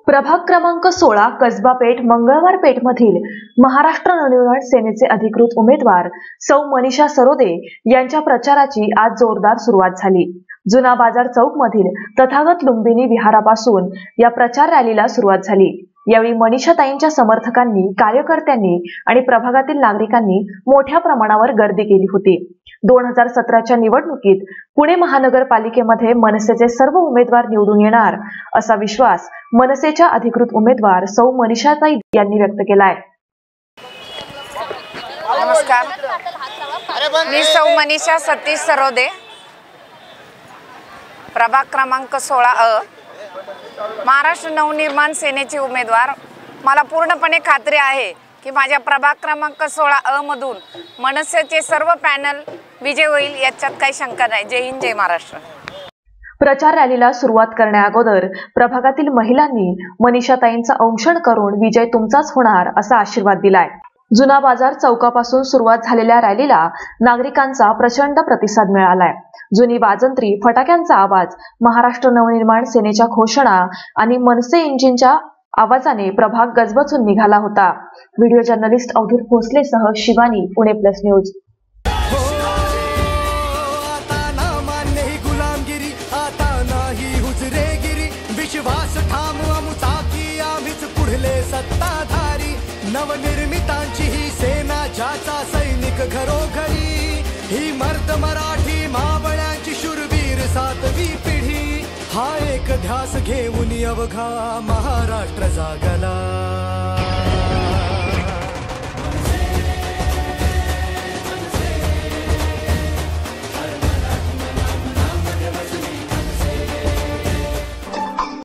प्रभाग क्रमांक 16 कसबा पेठ मंगळवार पेठ मधील महाराष्ट्र नवनिर्माण सेनेचे अधिकृत उमेदवार सौ मनीषा सरोदे यांच्या प्रचाराची आज जोरदार सुरुवात झाली। जुना बाजार चौक मधील तथागत लुंबिनी विहारापासून या प्रचार रॅलीला सुरुवात झाली। यावेळी मनीषाताईंच्या समर्थकांनी, कार्यकर्त्यांनी आणि प्रभागातील नागरिकांनी मोठ्या प्रमाणावर गर्दी केली होती। 2017च्या निवडणुकीत पुणे महानगरपालिकेमध्ये मनसेचे सर्व उमेदवार निवडून येणार असा विश्वास मनसेच्या अधिकृत उमेदवार सौ मनीषाताई यांनी व्यक्त केलाय। नमस्कार, मी सौ मनीषा सतीश सरोदे, प्रभाग क्रमांक 16 महाराष्ट्र नवनिर्माण सेनेचे उमेदवार। मला पूर्णपणे खात्री आहे की माझ्या प्रभाग क्रमांक 16 मधून मनसेचे सर्व पॅनल विजय होईल, याच्यात काही शंका नाही। जय हिंद, जय महाराष्ट्र। प्रचार रॅलीला सुरुवात करण्याअगोदर प्रभागातील महिलांनी मनीषाताईंचा औक्षण करून विजय तुमचाच होणार असा आशीर्वाद दिलाय। जुना बाजार चौकापासून सुरुवात झालेल्या रॅलीला नागरिकांचा प्रचंड प्रतिसाद मिळालाय। जुनी वाजंत्री, फटाक्यांचा आवाज, महाराष्ट्र नवनिर्माण सेनेच्या घोषणा आणि मनसे इंजिनच्या आवाजाने प्रभाग गजबजून निघाला होता। व्हिडिओ जर्नलिस्ट अवधूत भोसलेसह शिवानी, पुणे प्लस न्यूज। नवनिर्मितांची ही सेना, ज्याचा सैनिक घरोघरी, ही मर्द मराठी मावळ्यांची शूरवीर 7वी पिढी। हा एक ध्यास घेऊन अवघा महाराष्ट्र जागला।